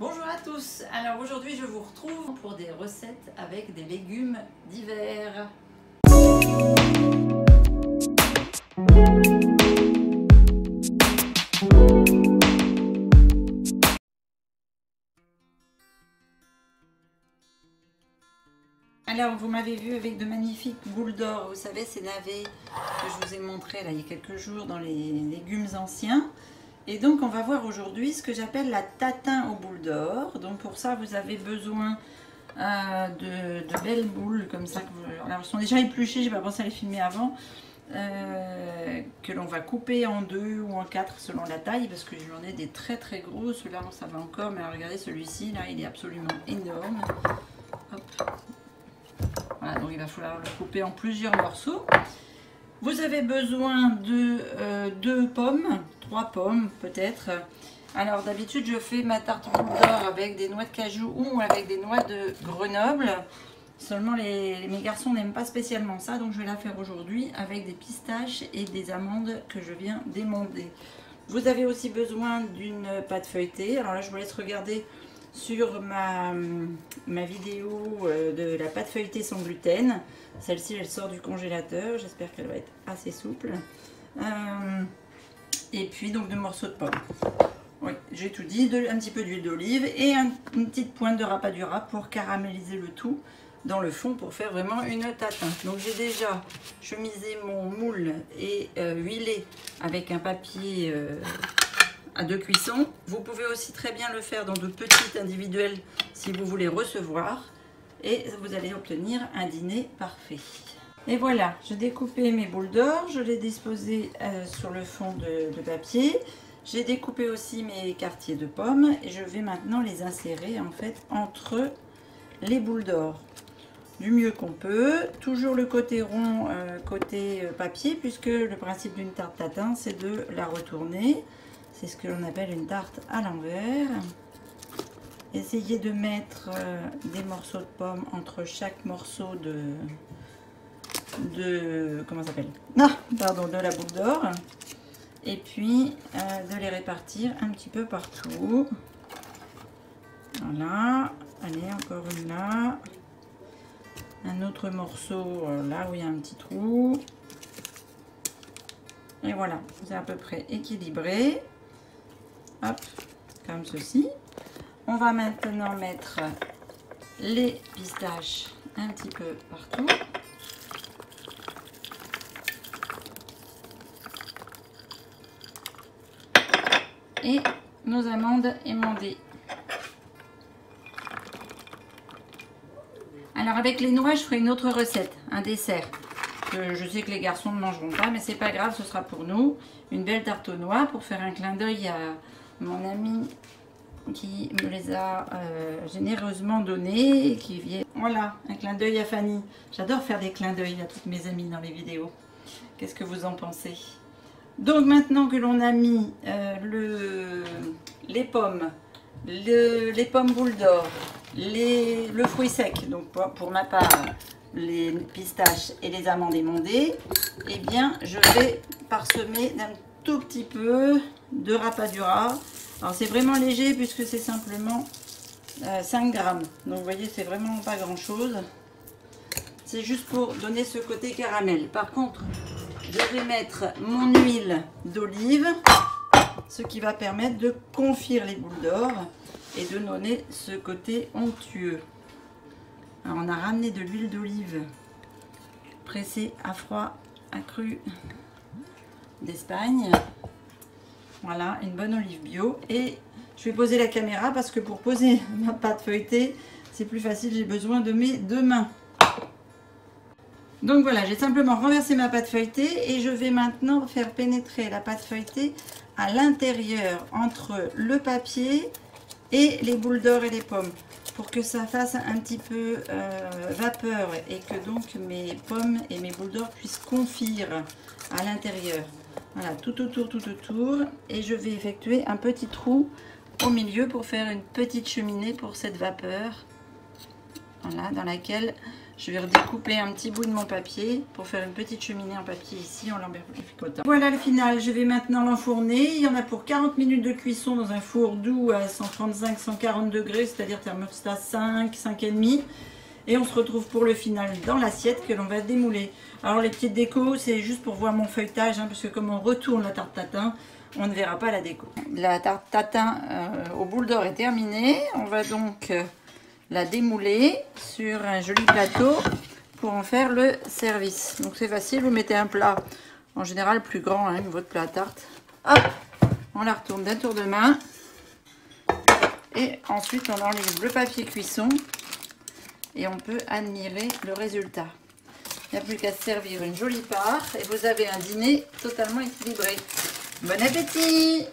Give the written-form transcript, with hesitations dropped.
Bonjour à tous, alors aujourd'hui je vous retrouve pour des recettes avec des légumes d'hiver. Alors vous m'avez vu avec de magnifiques boules d'or, vous savez ces navets que je vous ai montré là il y a quelques jours dans les légumes anciens. Et donc on va voir aujourd'hui ce que j'appelle la tatin aux boules d'or. Donc pour ça vous avez besoin de belles boules comme ça. Alors elles sont déjà épluchées, j'ai pas pensé à les filmer avant. Que l'on va couper en 2 ou en 4 selon la taille, parce que j'en ai des très très gros. Celui-là ça va encore, mais alors, regardez celui-ci là, il est absolument énorme. Hop. Voilà, donc il va falloir le couper en plusieurs morceaux. Vous avez besoin de 2 pommes, 3 pommes peut-être. Alors d'habitude je fais ma tarte boule d'or avec des noix de cajou ou avec des noix de Grenoble. Seulement mes garçons n'aiment pas spécialement ça, donc je vais la faire aujourd'hui avec des pistaches et des amandes que je viens d'émonder. Vous avez aussi besoin d'une pâte feuilletée. Alors là je vous laisse regarder sur ma vidéo de la pâte feuilletée sans gluten. Celle-ci elle sort du congélateur, j'espère qu'elle va être assez souple. Et puis donc 2 morceaux de pommes. Oui, j'ai tout dit, un petit peu d'huile d'olive et une petite pointe de rapadura pour caraméliser le tout dans le fond pour faire vraiment une tatin. Donc j'ai déjà chemisé mon moule et huilé avec un papier à 2 cuissons. Vous pouvez aussi très bien le faire dans de petites individuelles si vous voulez recevoir et vous allez obtenir un dîner parfait. Et voilà, j'ai découpé mes boules d'or, je les ai disposées sur le fond de papier. J'ai découpé aussi mes quartiers de pommes et je vais maintenant les insérer en fait entre les boules d'or du mieux qu'on peut. Toujours le côté rond, côté papier, puisque le principe d'une tarte tatin c'est de la retourner. C'est ce que l'on appelle une tarte à l'envers. Essayez de mettre des morceaux de pommes entre chaque morceau comment ça s'appelle? Non, pardon, de la boule d'or. Et puis de les répartir un petit peu partout. Voilà. Allez, encore une là. Un autre morceau là où il y a un petit trou. Et voilà, c'est à peu près équilibré. Hop, comme ceci. On va maintenant mettre les pistaches un petit peu partout. Et nos amandes émondées. Alors avec les noix, je ferai une autre recette, un dessert. Je sais que les garçons ne mangeront pas, mais c'est pas grave, ce sera pour nous. Une belle tarte aux noix pour faire un clin d'œil à mon ami qui me les a généreusement donnés. Et qui vient... Voilà, un clin d'œil à Fanny. J'adore faire des clins d'œil à toutes mes amies dans les vidéos. Qu'est-ce que vous en pensez? Donc maintenant que l'on a mis les pommes, les pommes boules d'or, le fruit sec, donc pour ma part les pistaches et les amandes émondées, eh bien je vais parsemer d'un tout petit peu de rapadura. Alors c'est vraiment léger puisque c'est simplement 5 grammes. Donc vous voyez, c'est vraiment pas grand chose. C'est juste pour donner ce côté caramel. Par contre, je vais mettre mon huile d'olive, ce qui va permettre de confire les boules d'or et de donner ce côté onctueux. Alors on a ramené de l'huile d'olive pressée à froid, à cru d'Espagne. Voilà, une bonne olive bio. Et je vais poser la caméra parce que pour poser ma pâte feuilletée, c'est plus facile, j'ai besoin de mes 2 mains. Donc voilà, j'ai simplement renversé ma pâte feuilletée et je vais maintenant faire pénétrer la pâte feuilletée à l'intérieur entre le papier et les boules d'or et les pommes pour que ça fasse un petit peu vapeur et que donc mes pommes et mes boules d'or puissent confire à l'intérieur. Voilà, tout autour et je vais effectuer un petit trou au milieu pour faire une petite cheminée pour cette vapeur. Voilà, dans laquelle Je vais redécouper un petit bout de mon papier pour faire une petite cheminée en papier ici en l'emberlificotant. Voilà le final, je vais maintenant l'enfourner. Il y en a pour 40 minutes de cuisson dans un four doux à 135-140 degrés, c'est-à-dire thermostat 5, 5,5. Et on se retrouve pour le final dans l'assiette que l'on va démouler. Alors les petites décos, c'est juste pour voir mon feuilletage, parce que comme on retourne la tarte tatin, on ne verra pas la déco. La tarte tatin au boule d'or est terminée. On va donc la démouler sur un joli plateau pour en faire le service. Donc c'est facile, vous mettez un plat en général plus grand que votre plat à tarte. Hop, on la retourne d'un tour de main et ensuite on enlève le papier cuisson et on peut admirer le résultat. Il n'y a plus qu'à servir une jolie part et vous avez un dîner totalement équilibré. Bon appétit!